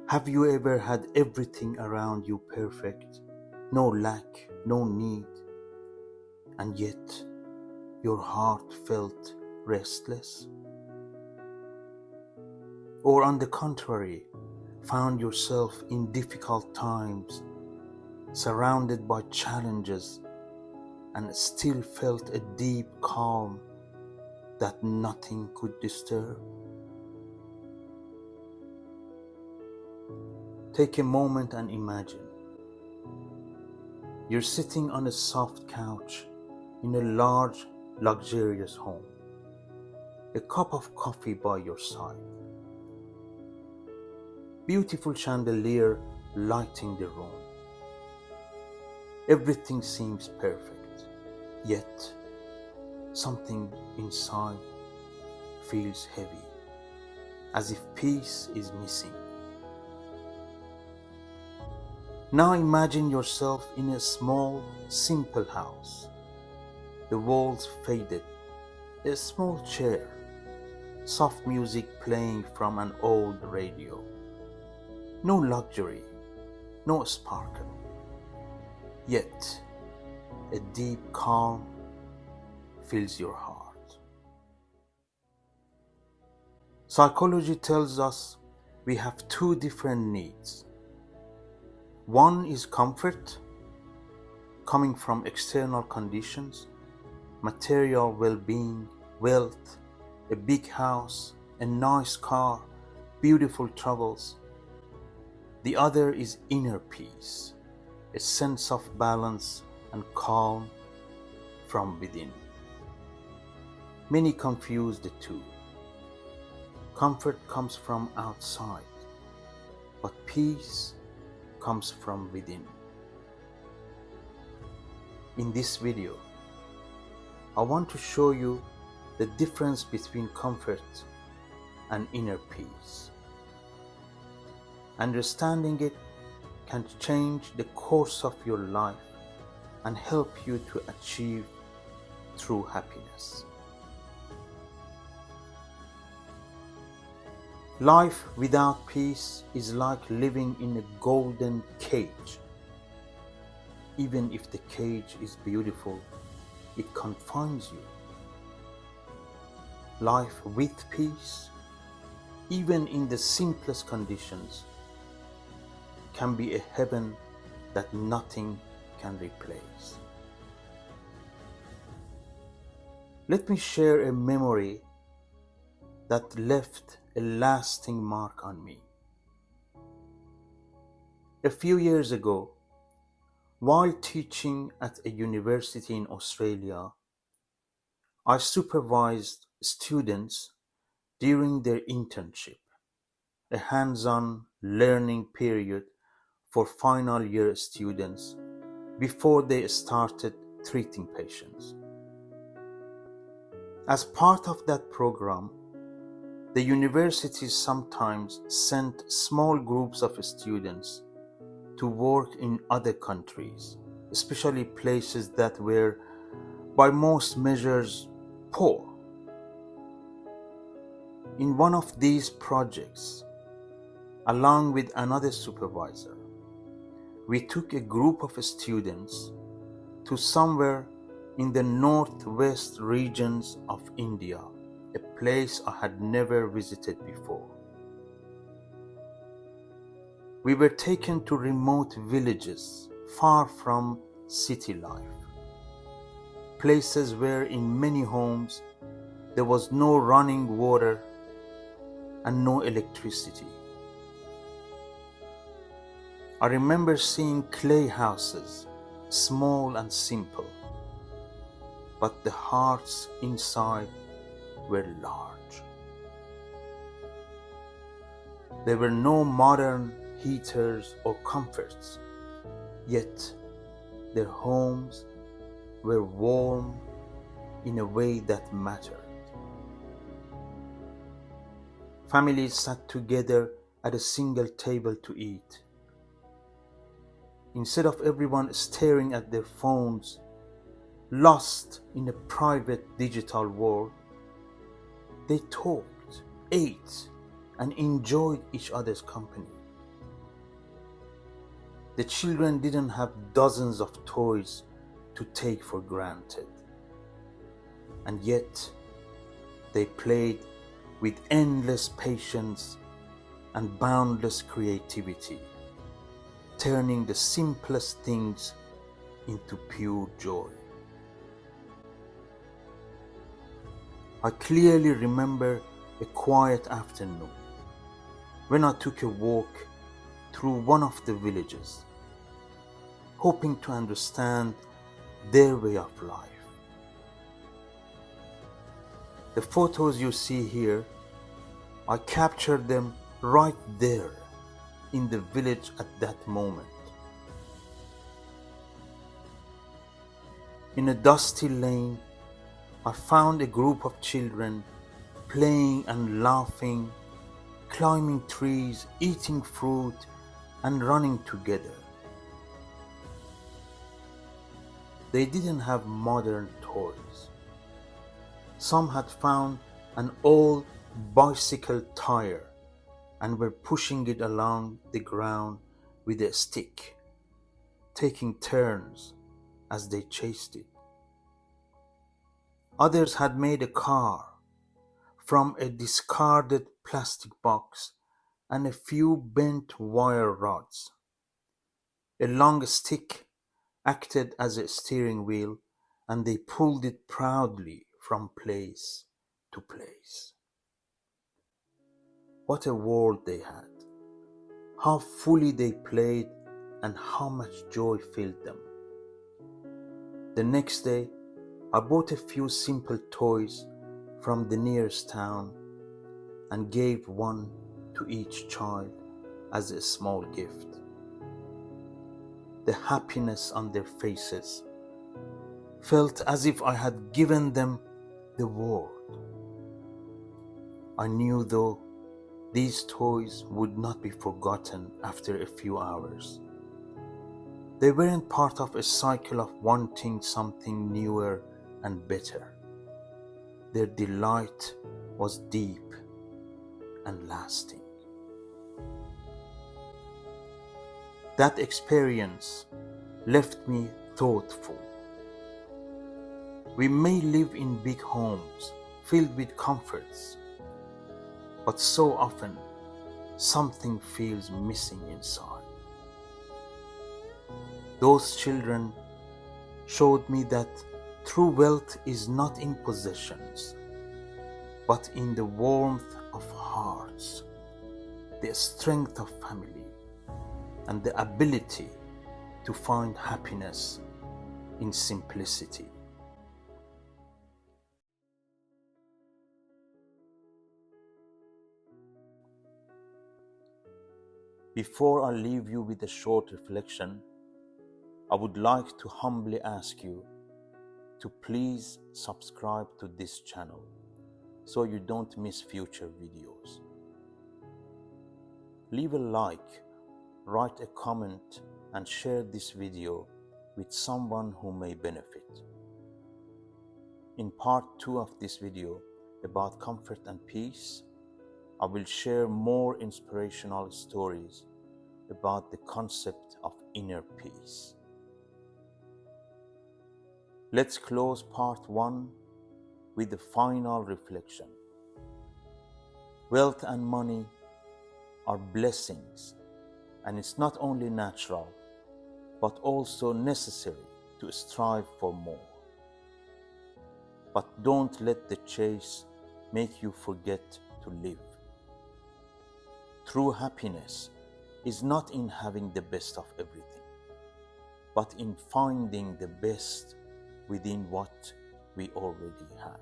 Have you ever had everything around you perfect? No lack, no need, and yet your heart felt restless? Or on the contrary, found yourself in difficult times, surrounded by challenges, and still felt a deep calm that nothing could disturb? Take a moment and imagine. You're sitting on a soft couch in a large, luxurious home. A cup of coffee by your side. Beautiful chandelier lighting the room. Everything seems perfect, yet something inside feels heavy, as if peace is missing. Now imagine yourself in a small, simple house. The walls faded, a small chair, soft music playing from an old radio. No luxury, no sparkle, yet a deep calm fills your heart. Psychology tells us we have two different needs. One is comfort, coming from external conditions, material well-being, wealth, a big house, a nice car, beautiful travels. The other is inner peace, a sense of balance and calm from within. Many confuse the two. Comfort comes from outside, but peace comes from within. In this video, I want to show you the difference between comfort and inner peace. Understanding it can change the course of your life and help you to achieve true happiness. Life without peace is like living in a golden cage. Even if the cage is beautiful, it confines you. Life with peace, even in the simplest conditions, can be a heaven that nothing can replace. Let me share a memory that left a lasting mark on me. A few years ago, while teaching at a university in Australia, I supervised students during their internship, a hands-on learning period for final year students before they started treating patients. As part of that program, the universities sometimes sent small groups of students to work in other countries, especially places that were, by most measures, poor. In one of these projects, along with another supervisor, we took a group of students to somewhere in the northwest regions of India, a place I had never visited before. We were taken to remote villages far from city life, places where in many homes there was no running water and no electricity. I remember seeing clay houses, small and simple, but the hearts inside were large. There were no modern heaters or comforts, yet their homes were warm in a way that mattered. Families sat together at a single table to eat. Instead of everyone staring at their phones, lost in a private digital world, they talked, ate, and enjoyed each other's company. The children didn't have dozens of toys to take for granted, and yet they played with endless patience and boundless creativity, turning the simplest things into pure joy. I clearly remember a quiet afternoon when I took a walk through one of the villages, hoping to understand their way of life. The photos you see here, I captured them right there in the village at that moment. In a dusty lane, I found a group of children playing and laughing, climbing trees, eating fruit, and running together. They didn't have modern toys. Some had found an old bicycle tire and were pushing it along the ground with a stick, taking turns as they chased it. Others had made a car from a discarded plastic box and a few bent wire rods. A long stick acted as a steering wheel, and they pulled it proudly from place to place. What a world they had, how fully they played, and how much joy filled them. The next day, I bought a few simple toys from the nearest town and gave one to each child as a small gift. The happiness on their faces felt as if I had given them the world. I knew, though, these toys would not be forgotten after a few hours. They weren't part of a cycle of wanting something newer and better. Their delight was deep and lasting. That experience left me thoughtful. We may live in big homes filled with comforts, but so often something feels missing inside. Those children showed me that true wealth is not in possessions, but in the warmth of hearts, the strength of family, and the ability to find happiness in simplicity. Before I leave you with a short reflection, I would like to humbly ask you to please subscribe to this channel so you don't miss future videos. Leave a like, write a comment, and share this video with someone who may benefit. In part 2 of this video about comfort and peace, I will share more inspirational stories about the concept of inner peace. Let's close part 1 with the final reflection. Wealth and money are blessings, and it's not only natural, but also necessary to strive for more. But don't let the chase make you forget to live. True happiness is not in having the best of everything, but in finding the best within what we already have.